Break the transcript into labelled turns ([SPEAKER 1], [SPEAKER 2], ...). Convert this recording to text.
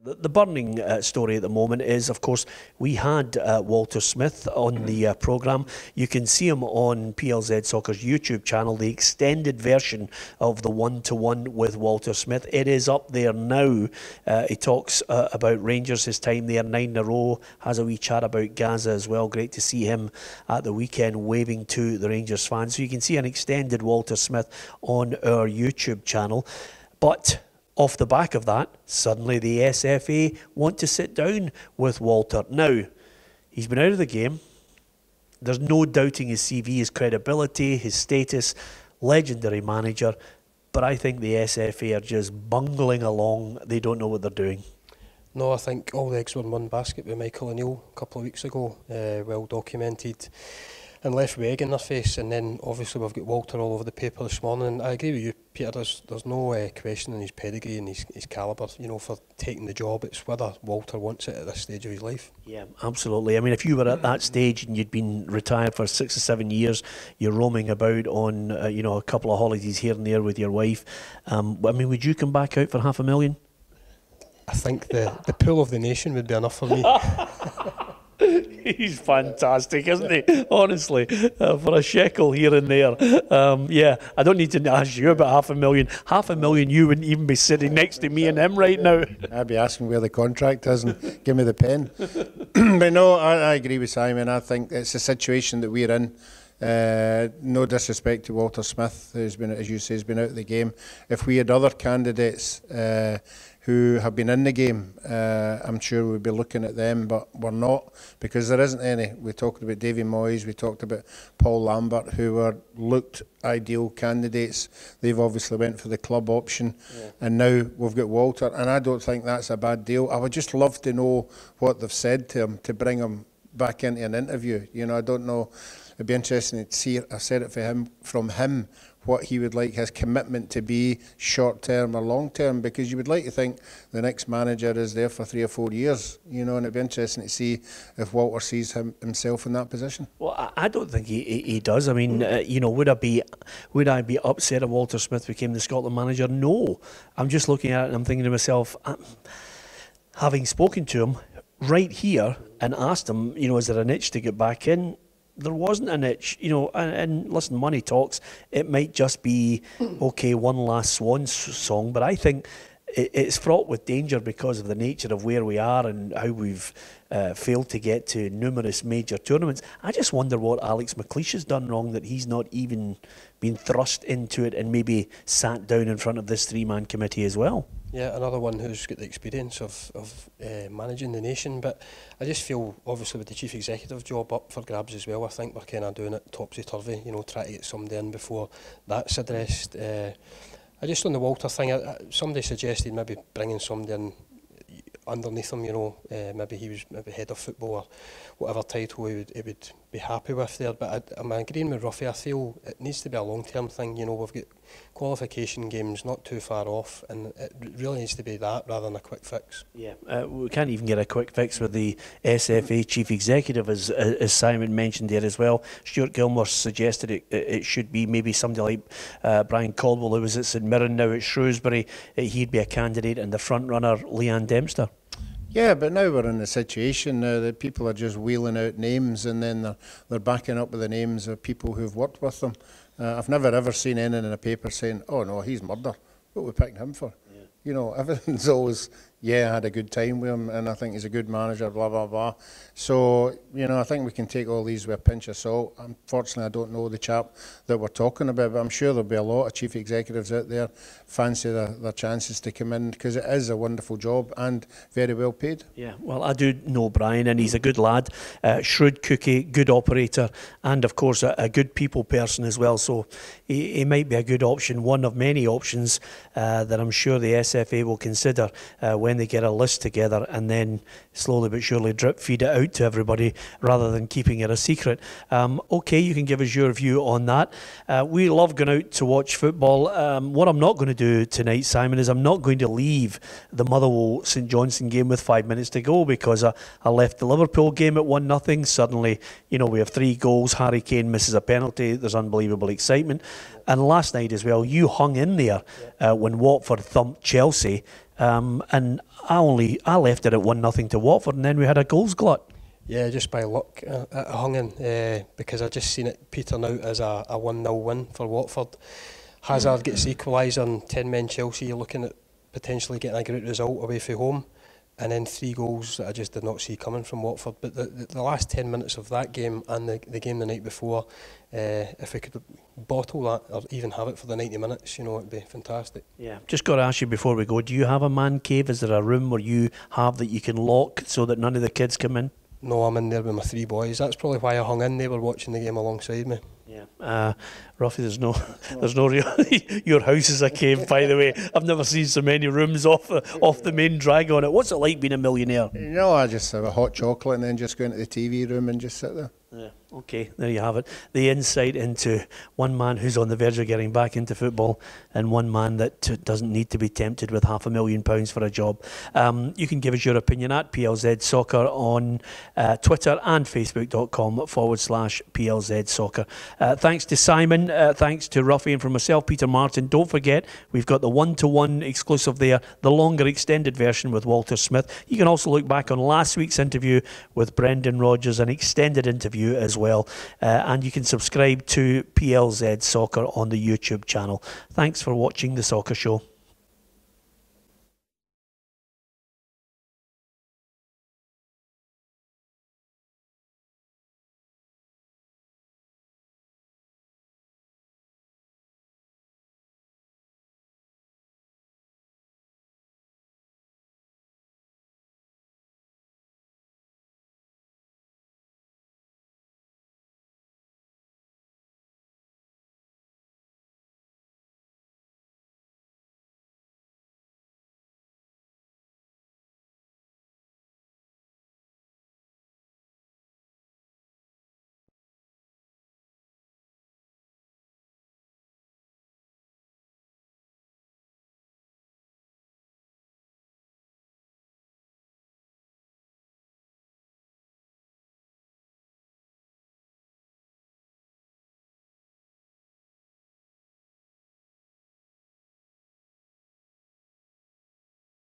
[SPEAKER 1] The burning story at the moment is, of course, we had Walter Smith on the programme. You can see him on PLZ Soccer's YouTube channel, the extended version of the one-to-one with Walter Smith. It is up there now. He talks about Rangers, his time there, 9 in a row, has a wee chat about Gaza as well. Great to see him at the weekend waving to the Rangers fans. So you can see an extended Walter Smith on our YouTube channel. But off the back of that, suddenly the SFA want to sit down with Walter. Now, he's been out of the game. There's no doubting his CV, his credibility, his status, legendary manager. But I think the SFA are just bungling along. They don't know what they're doing.
[SPEAKER 2] No, I think all the eggs were in one basket with Michael O'Neill a couple of weeks ago. Well documented. And left with egg in their face, and then obviously we've got Walter all over the paper this morning. I agree with you, Peter. There's no questioning his pedigree and his calibre, you know, for taking the job. It's whether Walter wants it at this stage of his life.
[SPEAKER 1] Yeah, absolutely. I mean, if you were at that stage and you'd been retired for 6 or 7 years, you're roaming about on, you know, a couple of holidays here and there with your wife. I mean, would you come back out for $500,000?
[SPEAKER 2] I think the pool of the nation would be enough for me.
[SPEAKER 1] He's fantastic, isn't he? Honestly, for a shekel here and there. Yeah, I don't need to ask you about $500,000. $500,000, you wouldn't even be sitting next to me and him right now.
[SPEAKER 3] I'd be asking where the contract is and give me the pen. But no, I agree with Simon. I think it's a situation that we're in. No disrespect to Walter Smith, who's been, as you say, has been out of the game. If we had other candidates who have been in the game, I'm sure we'd be looking at them, but we're not, because there isn't any. We talked about Davy Moyes, we talked about Paul Lambert, who were looked ideal candidates. They've obviously went for the club option, and now we've got Walter, and I don't think that's a bad deal. I would just love to know what they've said to him to bring him back into an interview. You know, I don't know. It'd be interesting to see, I've said it for him, from him, what he would like his commitment to be, short term or long term, because you would like to think the next manager is there for 3 or 4 years, you know, and it'd be interesting to see if Walter sees himself in that position.
[SPEAKER 1] Well, I don't think he does. I mean, you know, would I be upset if Walter Smith became the Scotland manager? No. I'm just looking at it and I'm thinking to myself, having spoken to him right here and asked him, you know, is there an itch to get back in? There wasn't an itch, you know, and listen, money talks. It might just be, okay, one last swan song, but I think it's fraught with danger because of the nature of where we are and how we've failed to get to numerous major tournaments. I just wonder what Alex McLeish has done wrong that he's not even been thrust into it and maybe sat down in front of this three-man committee as well.
[SPEAKER 2] Yeah, another one who's got the experience of managing the nation, but I just feel, obviously, with the chief executive job up for grabs as well, I think we're kind of doing it topsy-turvy, you know, trying to get somebody in before that's addressed. I just, on the Walter thing, somebody suggested maybe bringing somebody in underneath him, you know, maybe he was head of football or whatever title he would be happy with there. But I'm agreeing with Ruffy. I feel it needs to be a long-term thing. You know, we've got qualification games not too far off, and it really needs to be that rather than a quick fix. Yeah,
[SPEAKER 1] we can't even get a quick fix with the SFA chief executive, as Simon mentioned there as well. Stuart Gilmour suggested it should be maybe somebody like Brian Caldwell, who was at St Mirren, now at Shrewsbury. He'd be a candidate, and the front runner, Leanne Dempster.
[SPEAKER 3] Yeah, but now we're in a situation now that people are just wheeling out names, and then they're backing up with the names of people who've worked with them. I've never ever seen anything in a paper saying, oh no, he's murder. What are we picking him for? Yeah. You know, everything's always, yeah, I had a good time with him and I think he's a good manager, blah, blah, blah. So, you know, I think we can take all these with a pinch of salt. Unfortunately, I don't know the chap that we're talking about, but I'm sure there'll be a lot of chief executives out there fancy their chances to come in, because it is a wonderful job and very well paid.
[SPEAKER 1] Yeah, well, I do know Brian, and he's a good lad, shrewd cookie, good operator, and of course a good people person as well. So he might be a good option, one of many options that I'm sure the SFA will consider when they get a list together, and then slowly but surely drip feed it out to everybody rather than keeping it a secret. Okay, you can give us your view on that. We love going out to watch football. What I'm not going to do tonight, Simon, is I'm not going to leave the Motherwell St Johnstone game with 5 minutes to go, because I left the Liverpool game at 1-0. Suddenly, you know, we have 3 goals. Harry Kane misses a penalty. There's unbelievable excitement. And last night as well, you hung in there when Watford thumped Chelsea. and I left it at 1-0 to Watford, and then we had a goals glut.
[SPEAKER 2] Yeah, just by luck it hung in, because I just seen it petering out as a 1-0 win for Watford. Hazard gets equaliser and 10-men Chelsea, you're looking at potentially getting a great result away from home, and then 3 goals that I just did not see coming from Watford. But the last 10 minutes of that game and the game the night before, if we could bottle that or even have it for the 90 minutes, you know, it'd be fantastic.
[SPEAKER 1] Yeah, just got to ask you before we go, do you have a man cave? Is there a room where you have that you can lock so that none of the kids come in?
[SPEAKER 2] No, I'm in there with my 3 boys. That's probably why I hung in. They were watching the game alongside me.
[SPEAKER 1] Yeah, Ruffy, there's no real. Your house is a cave, by the way. I've never seen so many rooms off the main drag on it. What's it like being a millionaire?
[SPEAKER 3] You know, I just have a hot chocolate and then just go into the TV room and just sit there.
[SPEAKER 1] Yeah. Okay, there you have it. The insight into one man who's on the verge of getting back into football and one man that doesn't need to be tempted with £500,000 for a job. You can give us your opinion at PLZ Soccer on Twitter and Facebook.com/PLZ Soccer. Thanks to Simon, thanks to Ruffy, and from myself, Peter Martin. Don't forget, we've got the 1-to-1 exclusive there, the longer extended version with Walter Smith. You can also look back on last week's interview with Brendan Rodgers, an extended interview as well. And you can subscribe to PLZ Soccer on the YouTube channel. Thanks for watching The Soccer Show.